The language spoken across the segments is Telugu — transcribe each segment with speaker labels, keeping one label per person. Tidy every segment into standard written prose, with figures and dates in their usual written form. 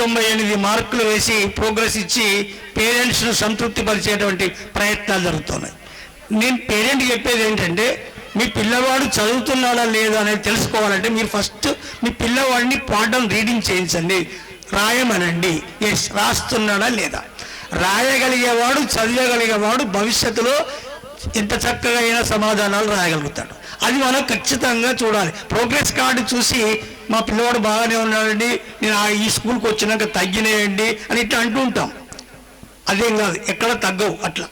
Speaker 1: 98 మార్కులు వేసి ప్రోగ్రెస్ ఇచ్చి పేరెంట్స్ను సంతృప్తి పరిచేటువంటి ప్రయత్నాలు జరుగుతున్నాయి. నేను పేరెంట్కి చెప్పేది ఏంటంటే, మీ పిల్లవాడు చదువుతున్నాడా లేదా అనేది తెలుసుకోవాలంటే మీరు ఫస్ట్ మీ పిల్లవాడిని పాఠం రీడింగ్ చేయించండి, రాయమనండి. ఎస్, రాస్తున్నాడా లేదా. రాయగలిగేవాడు, చదివగలిగేవాడు భవిష్యత్తులో ఎంత చక్కగా అయినా సమాధానాలు రాయగలుగుతాడు. అది మనం ఖచ్చితంగా చూడాలి. ప్రోగ్రెస్ కార్డు చూసి మా పిల్లవాడు బాగానే ఉన్నాడండి, నేను ఈ స్కూల్కి వచ్చినాక తగ్గినాయండి అని ఇట్లా అంటూ ఉంటాం. అదేం కాదు, ఎక్కడ తగ్గవు అట్లా.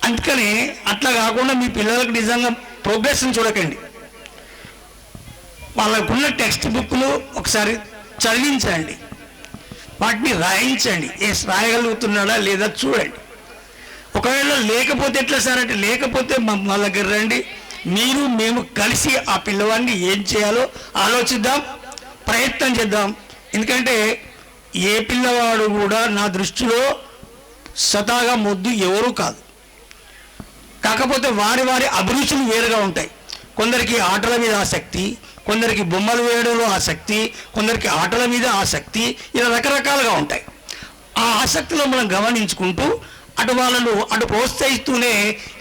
Speaker 1: అందుకని అట్లా కాకుండా మీ పిల్లలకు నిజంగా ప్రోగ్రెస్ని చూడకండి. వాళ్ళకున్న టెక్స్ట్ బుక్లు ఒకసారి చదివించండి, వాటిని రాయించండి. ఎస్, రాయగలుగుతున్నాడా లేదా చూడండి. ఒకవేళ లేకపోతే ఎట్లా సార్ అంటే, లేకపోతే మా దగ్గర రండి, మీరు మేము కలిసి ఆ పిల్లవాడిని ఏం చేయాలో ఆలోచిద్దాం, ప్రయత్నం చేద్దాం. ఎందుకంటే ఏ పిల్లవాడు కూడా నా దృష్టిలో స్వతహాగా మొద్దు ఎవరూ కాదు. కాకపోతే వారి వారి అభిరుచులు వేరుగా ఉంటాయి. కొందరికి ఆటల మీద ఆసక్తి, కొందరికి బొమ్మలు వేయడంలో ఆసక్తి, కొందరికి ఆటల మీద ఆసక్తి, ఇలా రకరకాలుగా ఉంటాయి. ఆ ఆసక్తిలో మనం గమనించుకుంటూ అటు వాళ్ళను అటు ప్రోత్సహిస్తూనే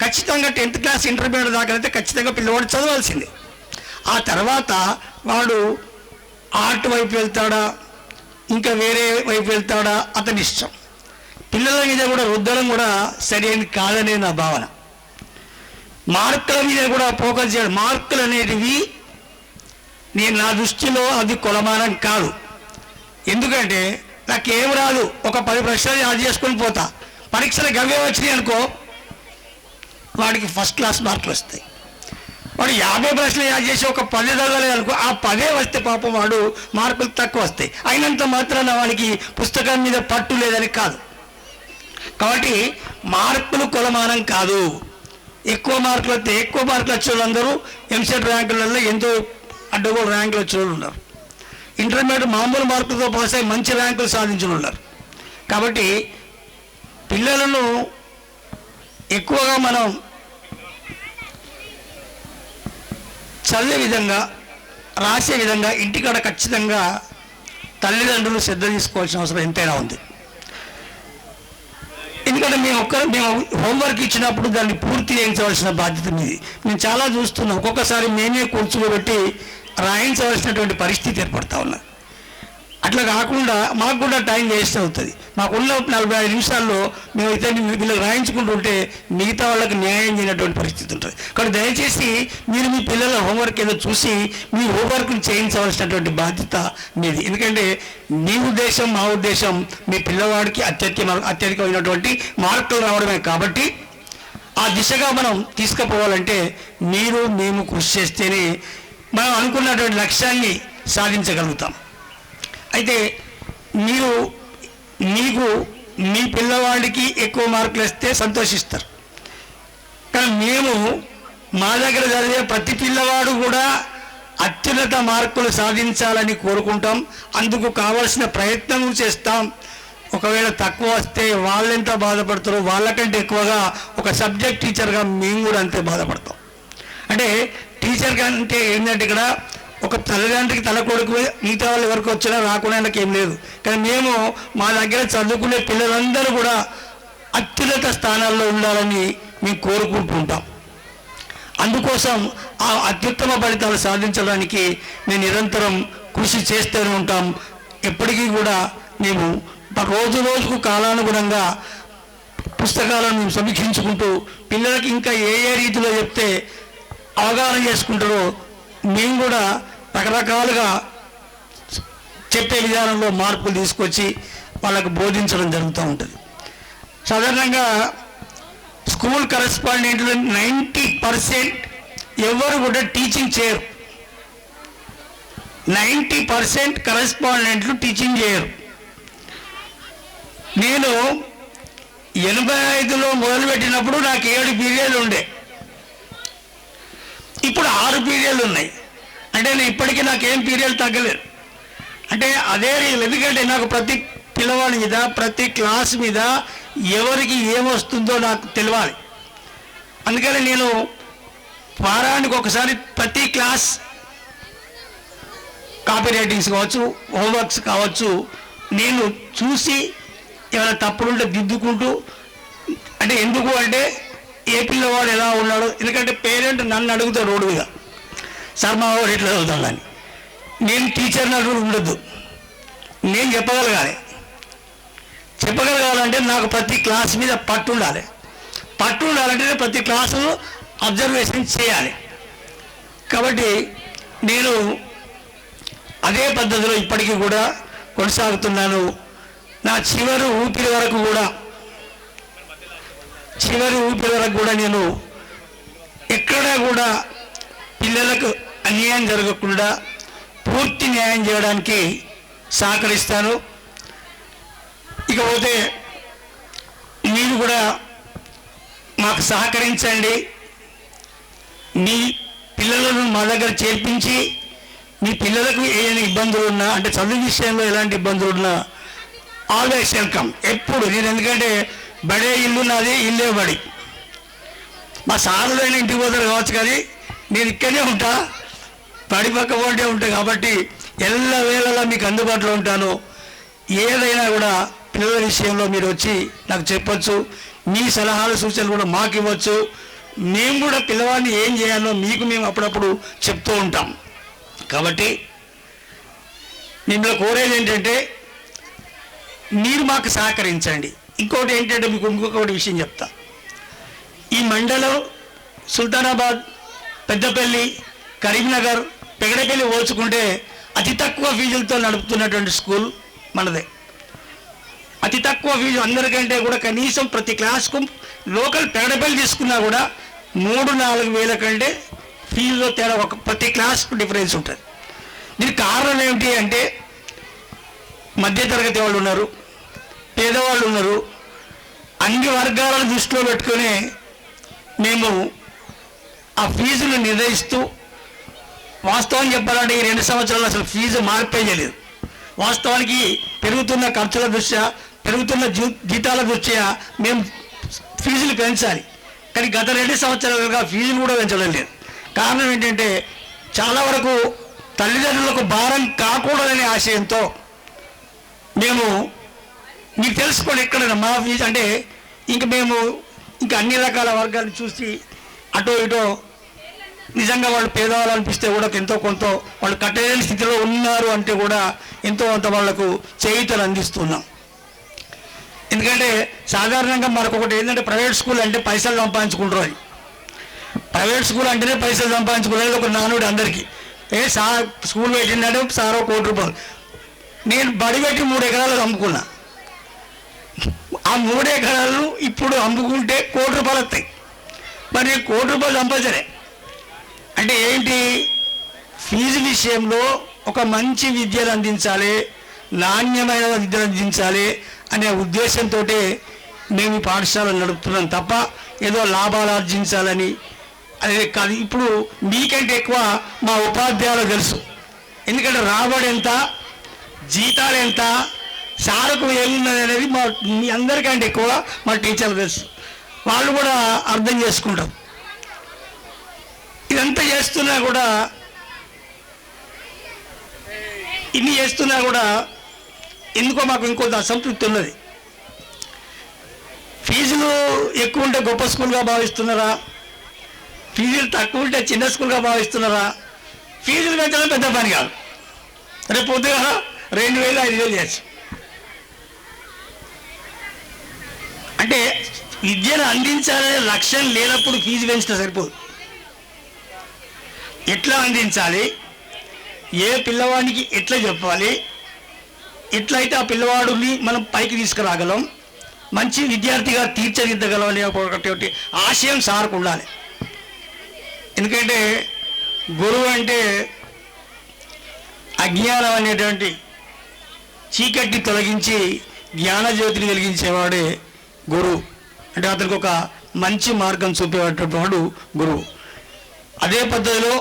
Speaker 1: ఖచ్చితంగా 10th క్లాస్ ఇంటర్మీడియట్ దాకా అయితే ఖచ్చితంగా పిల్లవాడు చదవాల్సిందే. ఆ తర్వాత వాడు ఆర్ట్ వైపు వెళ్తాడా, ఇంకా వేరే వైపు వెళ్తాడా, అతని ఇష్టం. పిల్లల మీద కూడా రుద్దడం కూడా సరైనది కాదనే నా భావన. మార్కుల మీద కూడా ఫోకస్ చేయడం. మార్కులు అనేటివి నా దృష్టిలో అది కొలమానం కాదు. ఎందుకంటే నాకేం రాదు, ఒక 10 ప్రశ్నలు యాడ్ చేసుకొని పోతా, పరీక్షలకు అవే వచ్చినాయి అనుకో, వాడికి ఫస్ట్ క్లాస్ మార్కులు వస్తాయి. వాడు 50 ప్రశ్నలు యాడ్ చేసి ఒక 10 చదవలేదు అనుకో, ఆ 10 వస్తే పాపం వాడు మార్కులు తక్కువ వస్తాయి. అయినంత మాత్రాన వాడికి పుస్తకం మీద పట్టు లేదని కాదు. కాబట్టి మార్కులు కొలమానం కాదు. ఎక్కువ మార్కులు వస్తే, ఎక్కువ మార్కులు వచ్చే వాళ్ళందరూ ఎంసెట్ ర్యాంకులలో ఎంతో అడ్డగోలు ర్యాంకులు వచ్చే వాళ్ళు ఉన్నారు. ఇంటర్మీడియట్ మామూలు మార్కులతో పాస్ అయ్యి మంచి ర్యాంకులు సాధించిన ఉన్నారు. కాబట్టి పిల్లలను ఎక్కువగా మనం చదివే విధంగా, రాసే విధంగా ఇంటికాడ ఖచ్చితంగా తల్లిదండ్రులు శ్రద్ధ తీసుకోవాల్సిన అవసరం ఎంతైనా ఉంది. ఎందుకంటే మేము హోంవర్క్ ఇచ్చినప్పుడు దాన్ని పూర్తి చేయించవలసిన బాధ్యత మీది. మేము చాలా చూస్తున్నాం, ఒక్కొక్కసారి మేమే కూర్చోబెట్టి రాయించవలసినటువంటి పరిస్థితి ఏర్పడతా ఉన్నది. అట్లా కాకుండా మాకు కూడా టైం వేస్ట్ అవుతుంది. మాకున్న 45 నిమిషాల్లో మేమైతే వీళ్ళకి రాయించుకుంటుంటే మిగతా వాళ్ళకి న్యాయం చేయనటువంటి పరిస్థితి ఉంటుంది. కాబట్టి దయచేసి మీరు మీ పిల్లల హోంవర్క్ ఏదో చూసి మీ హోంవర్క్ని చేయించవలసినటువంటి బాధ్యత మీది. ఎందుకంటే మీ ఉద్దేశం, మా ఉద్దేశం మీ పిల్లవాడికి అత్యధికమైనటువంటి మార్కులు రావడమే. కాబట్టి ఆ దిశగా మనం తీసుకుపోవాలంటే మీరు మేము కృషి చేస్తేనే మనం అనుకున్నటువంటి లక్ష్యాన్ని సాధించగలుగుతాం. అయితే మీకు మీ పిల్లవాడికి ఎక్కువ మార్కులు వస్తే సంతోషిస్తారు, కానీ మేము మా దగ్గర చదివే ప్రతి పిల్లవాడు కూడా అత్యున్నత మార్కులు సాధించాలని కోరుకుంటాం. అందుకు కావాల్సిన ప్రయత్నం చేస్తాం. ఒకవేళ తక్కువ వస్తే వాళ్ళెంత బాధపడతారో వాళ్ళకంటే ఎక్కువగా ఒక సబ్జెక్ట్ టీచర్గా మేము కూడా అంతే బాధపడతాం. అంటే టీచర్ కంటే ఏంటంటే ఇక్కడ ఒక తల్లిదండ్రికి తల కొడుకు, మిగతా వాళ్ళు ఎవరికి వచ్చినా రాకుండా ఏం లేదు. కానీ మేము మా దగ్గర చదువుకునే పిల్లలందరూ కూడా అత్యున్నత స్థానాల్లో ఉండాలని మేము కోరుకుంటుంటాం. అందుకోసం ఆ అత్యుత్తమ ఫలితాలు సాధించడానికి మేము నిరంతరం కృషి చేస్తూనే ఉంటాం. ఎప్పటికీ కూడా మేము రోజు రోజుకు కాలానుగుణంగా పుస్తకాలను మేము సమీక్షించుకుంటూ పిల్లలకి ఇంకా ఏ రీతిలో చెప్తే అవగాహన చేసుకుంటారో మేము కూడా రకరకాలుగా చెప్పే విధానంలో మార్పులు తీసుకొచ్చి వాళ్ళకు బోధించడం జరుగుతూ ఉంటుంది. సాధారణంగా స్కూల్ కరెస్పాండెంట్లు 90% ఎవరు కూడా టీచింగ్ చేయరు. 90% కరెస్పాండెంట్లు టీచింగ్ చేయరు. నేను 85లో మొదలుపెట్టినప్పుడు నాకు 7 పీరియడ్లు ఉండే, ఇప్పుడు 6 పీరియడ్లు ఉన్నాయి. అంటే నేను ఇప్పటికీ నాకేం పీరియడ్ తగ్గలేదు. అంటే అదే రీజన్. ఎందుకంటే నాకు ప్రతి పిల్లవాడి మీద, ప్రతి క్లాస్ మీద ఎవరికి ఏమొస్తుందో నాకు తెలియాలి. అందుకని నేను వారానికి ఒకసారి ప్రతి క్లాస్ కాపీ రైటింగ్స్ కావచ్చు, హోంవర్క్స్ కావచ్చు, నేను చూసి ఏమైనా తప్పులుంటే దిద్దుకుంటూ, అంటే ఎందుకు అంటే ఏ పిల్లవాడు ఎలా ఉన్నాడు, ఎందుకంటే పేరెంట్ నన్ను అడుగుతాడు రోడ్డు మీద, సార్ మా వాడు ఎట్లా చదువుతాడు అని. నేను టీచర్ని అడుగు ఉండొద్దు, నేను చెప్పగలగాలంటే నాకు ప్రతి క్లాస్ మీద పట్టు ఉండాలంటే ప్రతి క్లాసులో అబ్జర్వేషన్ చేయాలి. కాబట్టి నేను అదే పద్ధతిలో ఇప్పటికీ కూడా కొనసాగుతున్నాను. నా చివరి ఊపిరి వరకు కూడా నేను ఎక్కడా కూడా పిల్లలకు అన్యాయం జరగకుండా పూర్తి న్యాయం చేయడానికి సహకరిస్తాను. ఇకపోతే మీరు కూడా మాకు సహకరించండి. మీ పిల్లలను మా దగ్గర చేర్పించి మీ పిల్లలకు ఏదైనా ఇబ్బందులు ఉన్నా, అంటే చదువు విషయంలో ఎలాంటి ఇబ్బందులు ఉన్నా ఆల్వేస్ వెల్కమ్. ఎప్పుడు నేను, ఎందుకంటే బడే ఇల్లు నాది, ఇల్లే బడి. మా సార్లైనా ఇంటికి పోతారు కావచ్చు, కానీ నేను ఇక్కడనే ఉంటా, బడి పక్క పోటీ ఉంటాను. కాబట్టి ఎల్లవేళలా మీకు అందుబాటులో ఉంటాను. ఏదైనా కూడా పిల్లల విషయంలో మీరు వచ్చి నాకు చెప్పచ్చు. మీ సలహాలు సూచనలు కూడా మాకు ఇవ్వచ్చు. మేము కూడా పిల్లవాడిని ఏం చేయాలో మీకు మేము అప్పుడప్పుడు చెప్తూ ఉంటాం. కాబట్టి మిమ్మల్ని కోరేది ఏంటంటే మీరు మాకు సహకరించండి. ఇంకోటి ఏంటంటే మీకు ఇంకొకటి విషయం చెప్తా. ఈ మండలం సుల్తానాబాద్, పెద్దపల్లి, కరీంనగర్, పెగడపల్లి పోల్చుకుంటే అతి తక్కువ ఫీజులతో నడుపుతున్నటువంటి స్కూల్ మనదే. అతి తక్కువ ఫీజు అందరికంటే కూడా కనీసం ప్రతి క్లాస్కు లోకల్ పెగడపల్లి తీసుకున్నా కూడా 3-4 వేల కంటే ఫీజులో తేడా ప్రతి క్లాస్కు డిఫరెన్స్ ఉంటుంది. దీనికి కారణం ఏమిటి అంటే మధ్యతరగతి వాళ్ళు ఉన్నారు, పేదవాళ్ళు ఉన్నారు. అన్ని వర్గాలను దృష్టిలో పెట్టుకొని మేము ఆ ఫీజులు నిర్ణయిస్తూ, వాస్తవం చెప్పాలంటే ఈ 2 సంవత్సరాలు అసలు ఫీజు మార్పే చేయలేదు. వాస్తవానికి పెరుగుతున్న ఖర్చుల దృష్ట్యా, పెరుగుతున్న జీతాల దృష్ట్యా మేము ఫీజులు పెంచాలి, కానీ గత 2 సంవత్సరాలుగా ఫీజులు కూడా పెంచడం లేదు. కారణం ఏంటంటే చాలా వరకు తల్లిదండ్రులకు భారం కాకూడదనే ఆశయంతో మేము, మీకు తెలుసుకోండి ఎక్కడైనా మా ఫీజు అంటే మేము ఇంకా అన్ని రకాల వర్గాలను చూసి అటో ఇటో నిజంగా వాళ్ళు పేదవాళ్ళు అనిపిస్తే కూడా ఎంతో కొంత వాళ్ళు కట్టలేని స్థితిలో ఉన్నారు అంటే కూడా ఎంతో కొంత వాళ్లకు చేయూతలు అందిస్తున్నాం. ఎందుకంటే సాధారణంగా మనకు ఒకటి ఏంటంటే ప్రైవేట్ స్కూల్ అంటే పైసలు సంపాదించుకుంటారు. అది ప్రైవేట్ స్కూల్ అంటేనే పైసలు సంపాదించుకునేది ఒక నానుడు అందరికీ. సార్ స్కూల్ పెట్టినాడు, సార్ 1 కోటి రూపాయలు. నేను బడి పెట్టి 3 ఎకరాలు అమ్ముకున్నా. ఆ 3 ఎకరాలు ఇప్పుడు అమ్ముకుంటే 1 కోటి రూపాయలు వస్తాయి. మరి 1 కోటి రూపాయలు సంపాదించలే అంటే ఏంటి? ఫీజు విషయంలో ఒక మంచి విద్యను అందించాలి, నాణ్యమైన విద్యను అందించాలి అనే ఉద్దేశంతో మేము ఈ పాఠశాలను నడుపుతున్నాం తప్ప ఏదో లాభాలు ఆర్జించాలని అదే కాదు. ఇప్పుడు మీకంటే ఎక్కువ మా ఉపాధ్యాయులు తెలుసు. ఎందుకంటే రాబడి ఎంత, జీతాలు ఎంత, సారకు ఏమున్నది అనేది మీ అందరికంటే ఎక్కువ మా టీచర్లు తెలుసు. వాళ్ళు కూడా అర్థం చేసుకుంటారు. ఇదంతా చేస్తున్నా కూడా, ఇన్ని చేస్తున్నా కూడా ఎందుకో మాకు ఇంకొంత అసంతృప్తి ఉన్నది. ఫీజులు ఎక్కువ ఉంటే గొప్ప స్కూల్గా భావిస్తున్నారా, ఫీజులు తక్కువ ఉంటే చిన్న స్కూల్గా భావిస్తున్నారా? ఫీజులు పెంచడం పెద్ద పని కాదు. రేపు పొద్దుగా 2,000-5,000 చేయొచ్చు. అంటే విద్యను అందించాలనే లక్ష్యం లేనప్పుడు ఫీజు పెంచితే సరిపోదు. ఎట్లా అందించాలి, ఏ పిల్లవాడికి ఎట్లా చెప్పాలి, ఎట్లయితే ఆ పిల్లవాడిని మనం పైకి తీసుకురాగలం, మంచి విద్యార్థిగా తీర్చిదిద్దగలం అనే ఒకటి ఆశయం సార్కు ఉండాలి. ఎందుకంటే గురువు అంటే అజ్ఞానం అనేటువంటి చీకటిని తొలగించి జ్ఞానజ్యోతిని వెలిగించేవాడే గురువు. అంటే అతనికి ఒక మంచి మార్గం చూపేటటువంటి గురువు. అదే పద్ధతిలో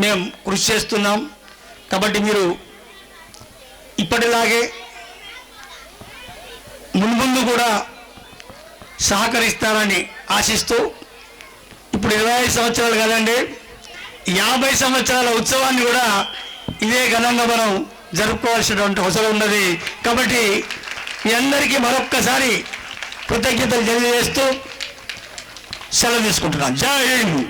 Speaker 1: మేము కృషి చేస్తున్నాం. కాబట్టి మీరు ఇప్పటిలాగే మున్ముందు కూడా సహకరిస్తారని ఆశిస్తూ, ఇప్పుడు 25 సంవత్సరాలు కదండి, 50 సంవత్సరాల ఉత్సవాన్ని కూడా ఇదే ఘనంగా మనం జరుపుకోవాల్సినటువంటి అవసరం ఉన్నది. కాబట్టి మీ అందరికీ మరొక్కసారి కృతజ్ఞతలు తెలియజేస్తూ సెలవు తీసుకుంటున్నాను. జై హింద్.